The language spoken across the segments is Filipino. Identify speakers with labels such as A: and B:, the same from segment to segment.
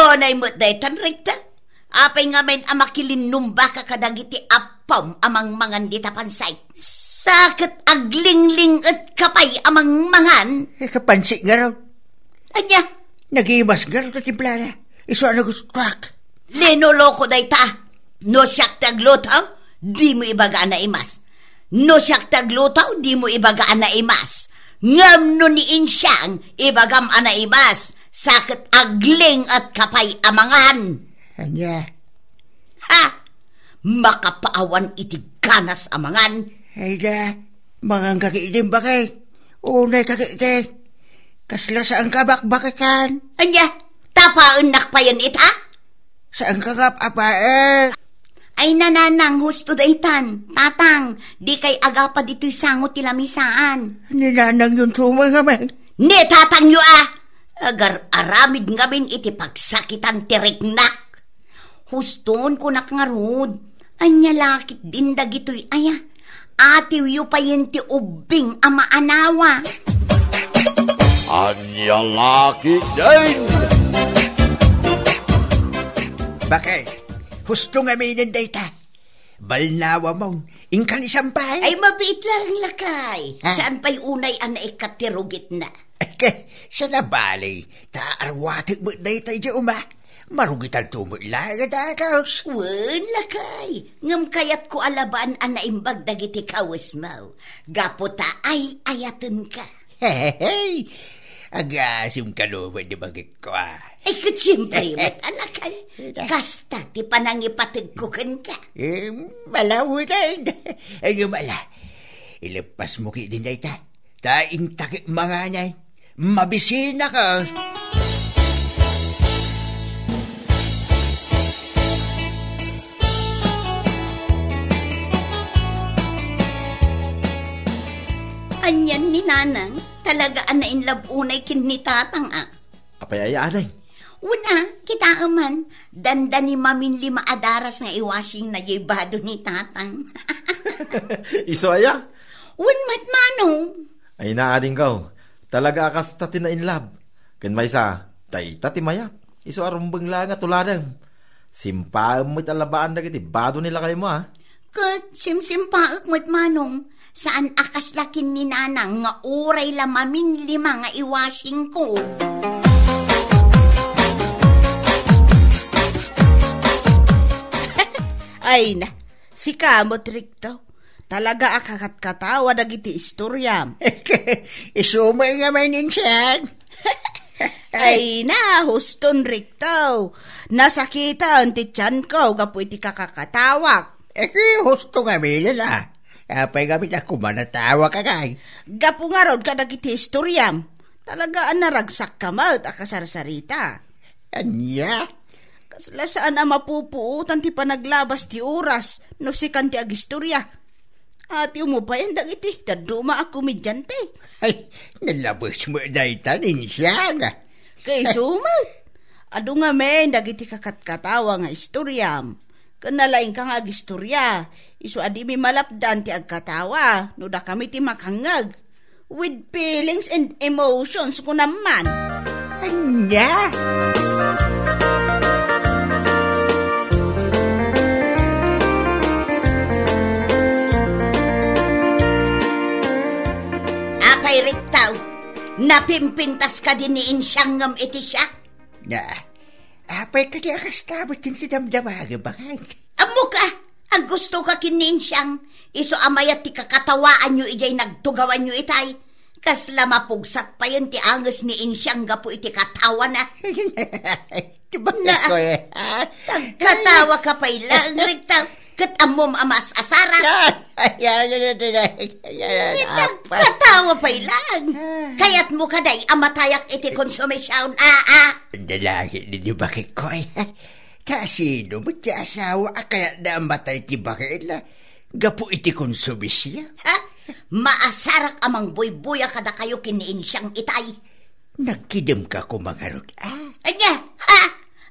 A: Unay mo daytan rekta. Apay nga men amakilinnumba ka kadagiti apam amang mangan dita pansay. Sakit aglingling at kapay amang mangan.
B: Kapansi nga raw.
A: Anya?
B: Nagimas nga raw na timplana. Iso ano gustak.
A: Linoloko dayta. No siyak taglutaw, di mo ibagaan na imas. No siyak taglutaw, di mo ibagaan na imas. Ngam no ni insyang, ibagam ana imas. Sakit agling at kapay amangan.
B: Anya?
A: Ha? Makapaawan iti ganas amangan.
B: Ay da, mga kakiitin ba kay? Unay kakiitin. Kasla saan ka bakbakitan?
A: Anya? Tapaan nakpayan ita?
B: Saan ka apa
A: Ay nananang husto daytan. Tatang, di kay agapa dito'y sangot tilamisaan.
B: Ninanang yung tumang naman.
A: Ni tatang yu Agar aramid ngamin iti pagsakitan tiriknak. Huston ko nakangarod. Anya lakit din dagito'y aya. Atiw yu pa yun ti ubing ama anawa.
C: Anya lakit din.
B: Bakit? Husto nga may nandayta. Balnawa mong ingkan isampay.
A: Ay mabait lang lakay. Ha? Saan pa'y unay anay katirugit na?
B: Sa nabali, taarwatik mo dayta iya marugitan tumo ilagad akaws.
A: Wen lakay. Ngam kayat ko alabaan anaimbag dagiti kawas mo. Gaputa ay ayatan ka.
B: Hey, agasim ka no, pwede bagit ko
A: Ay katsimpay mat alakay. Kasta ti panangipatagkukan ka.
B: Malaw din. Ay mala, ilapas mo ki din dayta. Taing takip mga nyay. Mabisina ka.
A: Anyan ni nanang, talaga anain labunay kin ni tatang
C: Apay ay anay.
A: Una, kita aman, danda ni mamin 5 adaras nga iwashing na yibado ni tatang.
C: Iso aya?
A: Unmat manong.
C: Ay naading kaw. Talaga akas tati na in love. Kan may sa, tay tati mayat. Iso arumbang lang nga tuladang. Simpaan mo't alabaan na kiti. Bado nila kayo mo
A: Kat, simsimpaak mo't manong. Saan akas lakin ni nanang nga uray lamamin 5 nga iwashing ko.
D: Ay na, si kamot rikto. Talaga akakat katawa dagiti istoryam.
B: Isumay nga may ninsyan.
D: Ay na, huston rikto. Nasakita ang tityan ko, gapu iti kakakatawak.
B: Husto nga may na. Apay gamit ako manatawa ka kay.
D: Gapu nga rod ka dagiti istoryam. Talaga ang naragsak ka maut akasarsarita.
B: Anya?
D: Kasla saan ang mapupuutan ti panaglabas ti oras no si kanti agistorya. Ati mo pa yan dagiti, daduma ako medyante.
B: Ay, nalabos mo dayta ninsya nga.
D: Kay sumat. Ado nga men, dagiti kakatkatawa nga istoryam. Kanalaing ka nga agistorya. Isu adi mi malapdan ti agkatawa. No da kami ti makangag. With feelings and emotions ko naman.
B: Anya?
A: Apay riktaw, napimpintas ka din ni insyangam iti siya?
B: Na, apay ka di akastabot din si damdamaga bakay.
A: Amo ka, ang gusto ka kininsyang, iso amayat ti kakatawaan nyo ijay nagtugawan nyo itay. Kasla mapugsat pa yun ti angas ni insyang gapu iti katawa na.
B: Diba
A: na,
B: ko
A: katawa ka pa ilang riktaw, kat amom amas asara. Katawa pa ilang. Kayat mo kaday amatayak iti konsumisyon
B: Dalagi ni bakit ko Kasino mo ti asawa kaya na matay ti bakit gapu iti konsumisyon.
A: Maasarak amang buy-buya kada kayo kiniin siyang itay.
B: Nagkidem ka kumangarot.
A: Anya,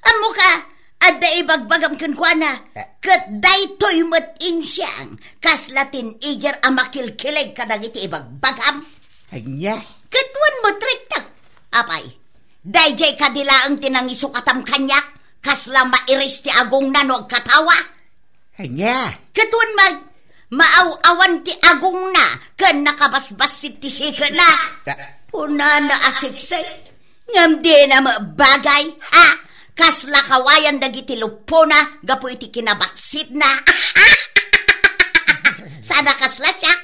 A: amo ka, adda ibagbagam kankwana, kat daytoy matin siyang, kas latin iger amakilkilig kadagiti ibagbagam.
B: Anya?
A: Katwan mo triktak. Apay, Dayjay kadila ang tinangisukatam kanyak, kasla mairis ti agong nanog katawa.
B: Anya?
A: Katun maaw-awan ti agong na, kan nakabasbasit ti sika na. Una na asiksay, ngam di na mabagay, ha? Kasla kawayan dagiti lupona, gapo iti kinabaksit na. Sana kasla siya,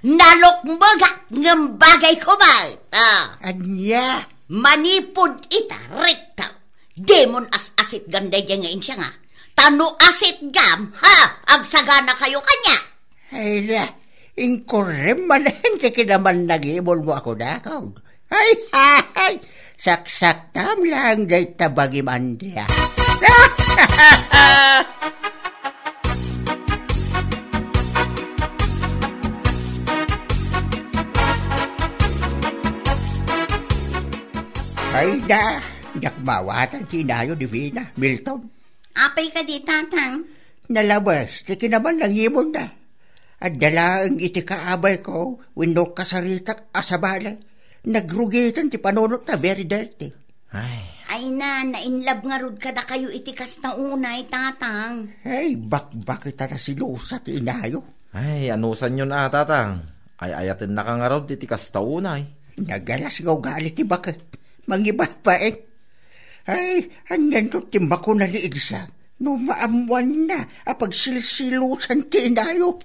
A: nalokmaga ngam bagay ko ba?
B: Anya?
A: Manipod ita, rekta. Demon as-asit ganday dyan ngayon siya nga. Tano asit gam, ha? Agsagana kayo kanya.
B: Ay na, inkorem manahin kinaman nag-iibol mo ako na, Kaud. Ay, saksak tam lang day tabagi mandiya. Ay na, dakmawatan sinayo di Vina, Milton.
A: Apay ka di, tatang.
B: Nalabas, tiki naman lang ibon na. At dala ang iti kaabay ko, winok kasaritak asabalay. Nagrugitan ti panunot na very dirty.
A: Ay na, nainlab nga rod kada kayo itikas na unay, tatang.
B: Ay, bakit kita na sinusa ti inayo.
C: Ay, anusan yun tatang. Ay, ayatin na ka nga rod, itikas taunay.
B: Nagalas nga ugali ti bakit. Mangiba pa eh. Ay, hanggang ko timbako na liid siya. No maamuan na, apag silsilusan ti inayo.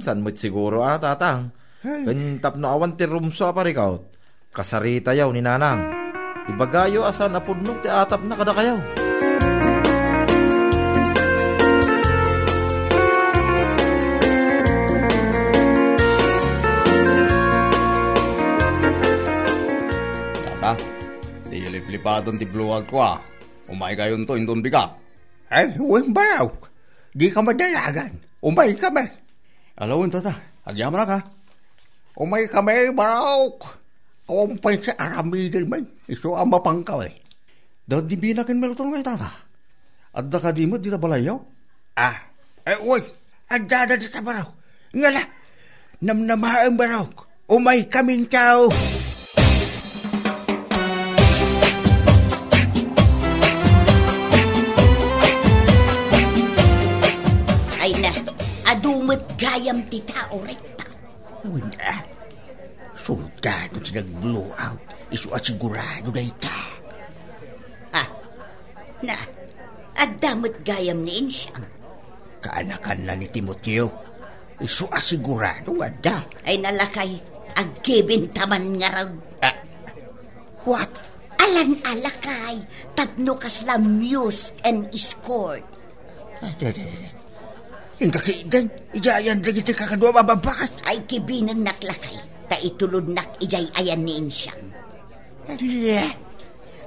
C: San mo't siguro tatang. Gantap no awan ti rumso aparikaw. Kasarita yaw ni nanang. Ibagayo asan apudnog ti atap na kada kayaw.
E: Tata, di lip-lipadon ti bluwag ko Umay kayon to, indon bika.
B: Ay, huwag baraw. Di ka madalagan. Umay ka man.
E: Alawin, tata, agyaman na ka.
B: Umay ka may baraw. Kumpay sa aramidin man. Iso ang mapangkaw eh.
E: Daw di binakin melton kayo, tata. At da ka di mo, di ta balayaw?
B: Uy, agdada di sa baraw. Ngala, namnamaang baraw. Umay kaming tao.
A: Ay na, adumot gayam ti tao, rekta.
B: Wala. Soldado si nag-blow out. Iso asigurado na ita.
A: Na, adamot gayam ni Insyang.
B: Kaanakan na ni Timoteo. Iso asigurado nga da.
A: Ay nalakay, agkibintaman nga raw.
B: What?
A: Alan-alakay, tapno kasla muse and escort.
B: Hingga kaidan, ijayan dagi ti kakadwa mababakat.
A: Ay kibinan naklakay, ta itulod nak ijay ayan ni Insyang.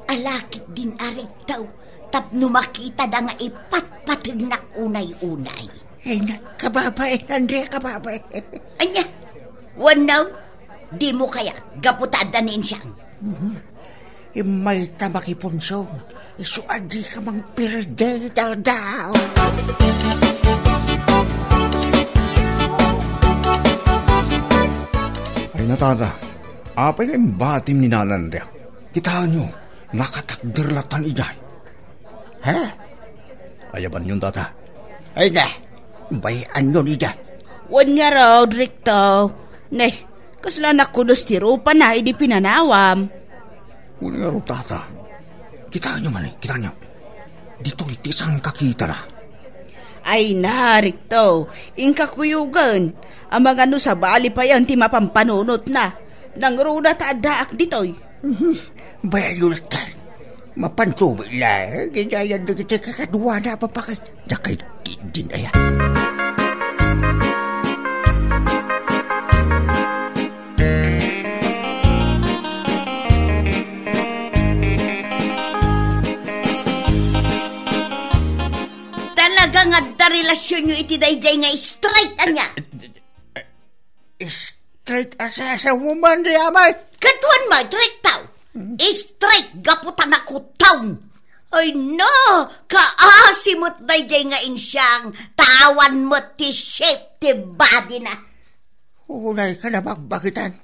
A: Alakit din arik daw, tapno makita da nga ipatpatid na unay-unay.
B: Ay na, kababay, Andre, kababay.
A: Anya, wanaw, di mo kaya gaputada ni Insyang.
B: Imay tamakiponsong, iso adi ka mang pirde daw.
E: Ay natata, apay kayong batim ni Nanandya. Kitaan nyo, nakatakderlatan ijay.
B: Ha?
E: Ayaban yun, tata.
B: Ay na, bayan yun ijay.
D: Wan nga raw, Drikto. Nay, kasla nakulos ti rupa na, hindi pinanawam.
E: Wala nga ro, tata. Kitaan nyo man kitaan nyo. Dito itisang kakita na.
D: Ay na, Rikto, ingkakuyugan. Ang mga no sa bali pa yan, ti mapampanunot na. Nang runa taadaak ditoy.
B: Bayultan. Mapantubi lang. Gidayan na kita kakadwa na papakit. Dakay din ayan.
A: Talaga nga da relasyon nyo iti dayjay nga straight anya.
B: Straight as a woman, Riamay.
A: Katuan mo, direct tao. Straight gaputan ako taon. Ay no, kaasimot dayjay nga Insyang, tawan mo ti shape ti body na.
B: Unay ka na magbakitan.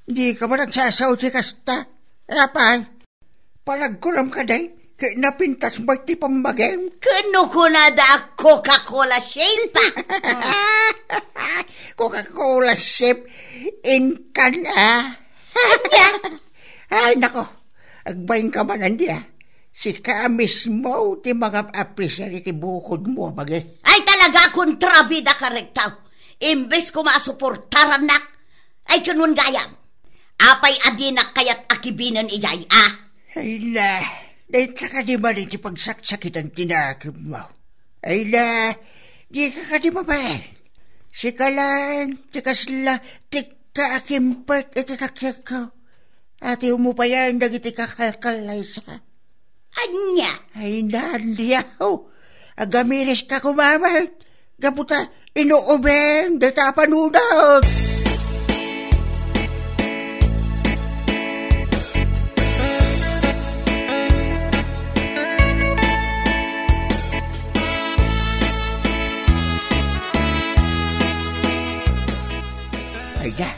B: Di ka ba nagsasaw si Kasta? Rapay? Palagkuram ka day, kaya napintas mo ti pambagem.
A: Kano ko na da Coca-Cola shape pa?
B: Coca-Cola shape in can, Ay, nako, agbayin ka man nandiya. Si ka mismo ti mga apisari ti bukod mo, bagay.
A: Ay talaga kontrabida ka rektaw. Imbes ko masuportaran nak, ay kanun gayam. Apay adinak kayat akibinan ijay,
B: Ay na, dahil ka di ba ti pagsaksakit ang tinakip mo? Ay na, di ka di ba ba? Si ka lang, ti kasla, ti ka akimpert, iti takyak ko. Ati umupayan, dagiti kakalkalay sa.
A: Anya?
B: Ay nandiyaw, agamiris ka kumamat. Gaputa, inuubeng, data panunod. Ay na,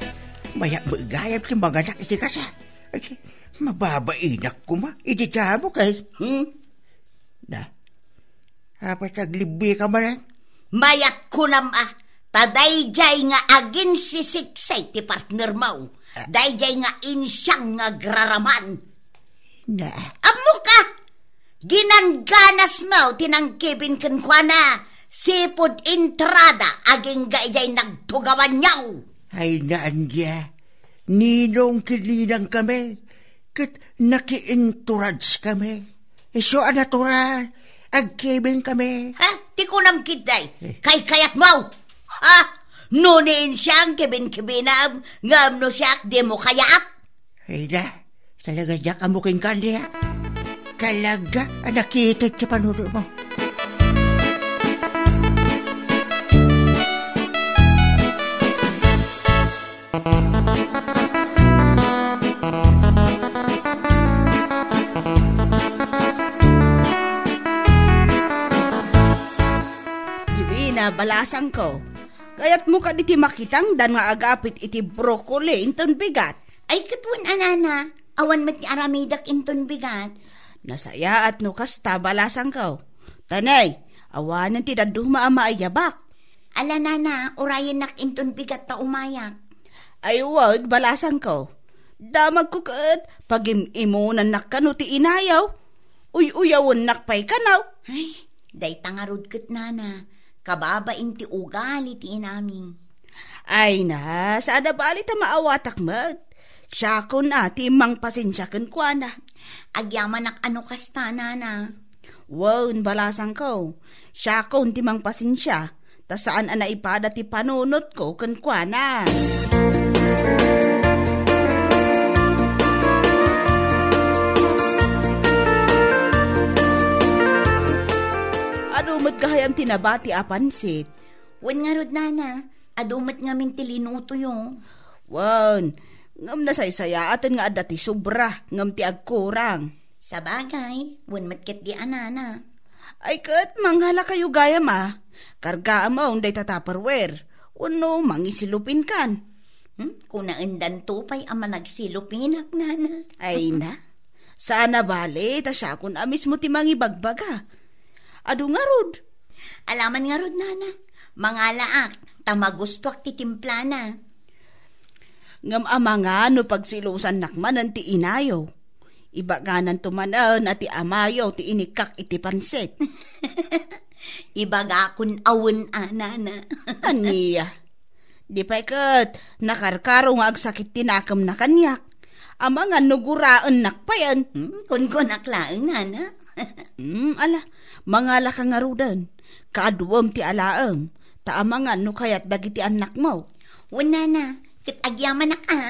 B: maya magayap si mga anak iti kasa. Mababainak ko ma, idita mo kay. Na, apat aglibi ka man.
A: Mayat ko nam tadayjay nga agin sisiksay ti partner mo. Dayjay nga insyang nga graraman.
B: Na.
A: Amo ka! Ginangganas mo tinangkibin kenkwana. Sipod entrada aging gayjay nagtugawan niyaw.
B: Ay naandya, ninong kininang kami. Kat nakiinturads kami. Iso natural, agkibin kami.
A: Ti ko nam kiday, kay kayat mo. Nunin siyang kibin-kibinam, ngam no siyak di mo kayat.
B: Ay na, talaga diya kamuking kandiya. Talaga, nakita sa panunod mo.
D: Balasan ko. Kaya't mo ka iti makitang dan nga agapit iti broccoli inton bigat.
A: Ay katwan anana, awan mat ni aramidak inton bigat.
D: Nasaya at no kasta balasan ko. Tanay, awanan ti daduma maayabak.
A: Ala nana, urayan nak inton bigat ta umayak.
D: Ay wag balasan ko. Damag ko kaat, pag-imunan nak kano ti inayaw. Uyawon nak pay kanaw.
A: Ay, day tangarod kat nana. Kababain ti ugali ti inaming.
D: Ay na, sada bali ta maawatak mat. Siya ko na, ti mang pasensya kan kwa na.
A: Agyaman ak ano kasta na.
D: Wow, balasan ko. Siya ko ti mang pasensya. Ta saan ana ipada ti panunot ko kan kwa na. Adumat kahayam tinabati apansit.
A: Wan nga rod nana, adumat nga min tilinuto yung.
D: Wan, ngam na saysaya atan nga adati sobra, ngam ti agkurang.
A: Sa bagay, wan matket di anana.
D: Ay kat, manghala kayo gaya ma. Kargaan mo ang day tataperware. Uno, mangisilupin kan.
A: Kung naandan tupay ama nagsilupinak nana.
D: Ay na, sana bali, ta siya kun amis mo ti mangibagbaga. Adu nga rod.
A: Alaman nga rod, nana. Mga laak, tamagustuak ti timplana.
D: Ngam ama nga no pagsilusan nakman ang ti inayo. Iba ganan tumanan at ti amayo ti inikak iti pansit.
A: Iba ga kun awon nana.
D: Aniya. Di pa ikat, nakarkaro nga agsakit tinakam na kanyak. Ama nga nuguraan nakpayan.
A: Kun naklaan, nana.
D: Ala, mangala ka nga rudan. Kaaduwam ti alaam. Taamangan no kayat dagiti anak mo.
A: Wala na, kitagyaman na ka.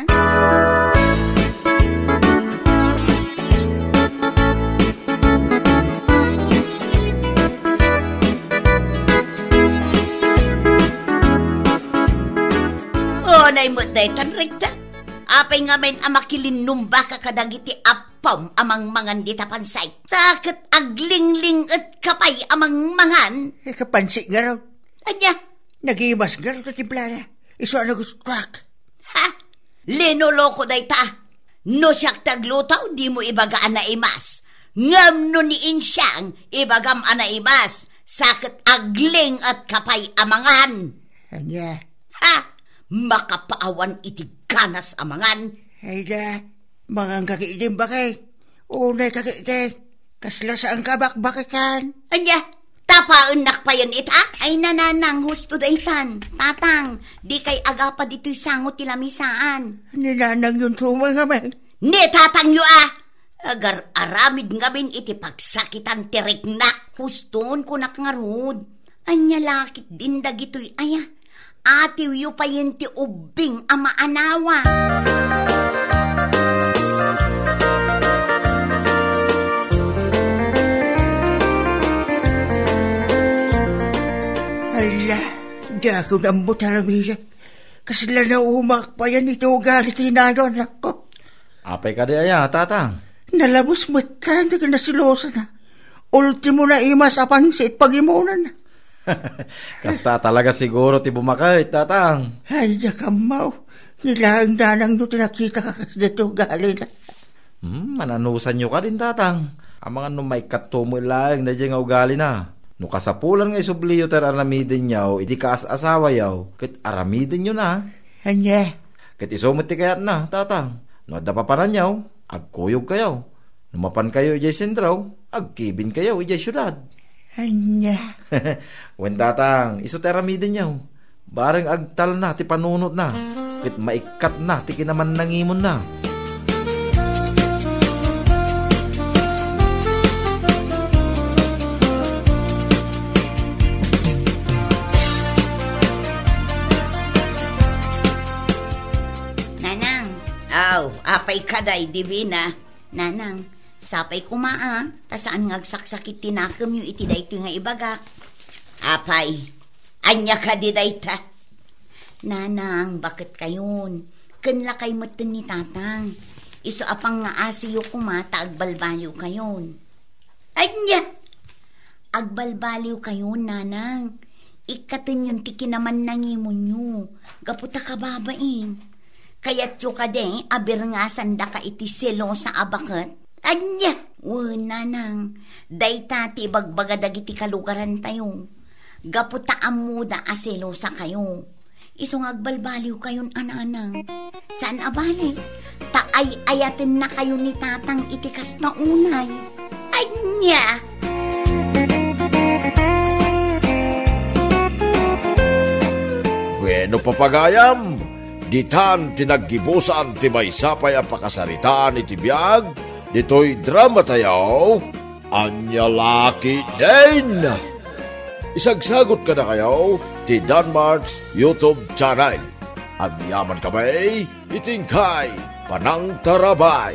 A: Nay mo day tanrigta. Apay nga men amakilinumba ka kadagiti apam amang mangan dita pansay. Sakit aglingling at kapay amang mangan.
B: Kapansi nga raw.
A: Anya?
B: Nagimas nga raw ta timplana. Iso ano gusto kwak.
A: Ha? Linoloko day ta. No siyak taglutaw, di mo ibagaan na imas. Ngam no niin siyang ibagam ana imas. Sakit agling at kapay amangan.
B: Anya,
A: Ha! Makapaawan iti ganas amangan.
B: ay da, mga kakiidim ba kay? Unay kakiidim, kasla saan kabakbakitan.
A: Anya, tapaan nakpayan ita?
F: Ay nananang, husto daytan. Tatang, di kay agapa dito'y sangot tilamisaan.
B: Ninanang yung tumang kami.
A: Ni tatang yu Agar aramid ngamin iti pagsakitan tirik na.
F: Huston ko nakangarod. Anya lakit din dagito'y aya. Atiw yu pa yun ti ubing ama anawa.
B: Ala, di ako nambot haramiya. Kasla na umak pa yan ito galit inayon ako.
C: Apay ka di aya, tatang.
B: Nalabos mo tanto ka nasilosa na. Ultimo na imas apansit pag-imunan na.
C: Kasta talaga siguro ti bumakay, tatang.
B: Ay, nakamaw. Nilaang nanang nyo tinakita ka kasi dito galit.
C: Mananusan nyo ka din, tatang. Ang mga numay katumo lang na dyan nga ugali na. No kasapulan nga isubliyo ter aramidin yaw, idi kaas-asawa yaw, kit aramidin nyo na.
B: Anya,
C: Kit isumot ti kayat na, tatang. No adda papanan yaw, agkuyog kayaw. Numapan kayo ijay sendraw, agkibin kayaw ijay syudad.
B: anya.
C: Wen tatang, iso ti aramidin yaw. Bareng agtal na, ti panunot na. Kit maikat na, ti kinaman nangimon na.
F: Nanang,
A: Apay kaday, divina.
F: nanang, sapay kumaa. Tasaan ngagsaksakit tinakam yu iti dayto nga ibagak.
A: Apay, anya ka di dayta.
F: Nanang, bakit kayon? Kanla kay matan ni tatang. Iso apang nga asiyo kumata agbalbaliw kayon.
A: Anya,
F: Agbalbaliw kayon, nanang. Ikatan yung tiki naman nangimon nyo. Gaputa ka babain. Kaya't yu ka de, abir nga sanda ka iti selo sa abakat.
A: anya.
F: Nanang, day tati bagbaga dagiti kalugaran tayo. Gaputa amuda aselo sa kayo. Isong agbalbaliw kayon ananang. Saan abali? Taay ayatin na kayo ni tatang itikas na unay.
A: Anya.
G: Bueno papagayam, ditan tinaggibusan ti maysapay ang pakasaritaan iti biyag, dito'y drama tayaw, anya laki din. Isagsagot ka na kayo, ti Danmarks YouTube channel. Ang yaman kamay, itingkay, panang tarabay.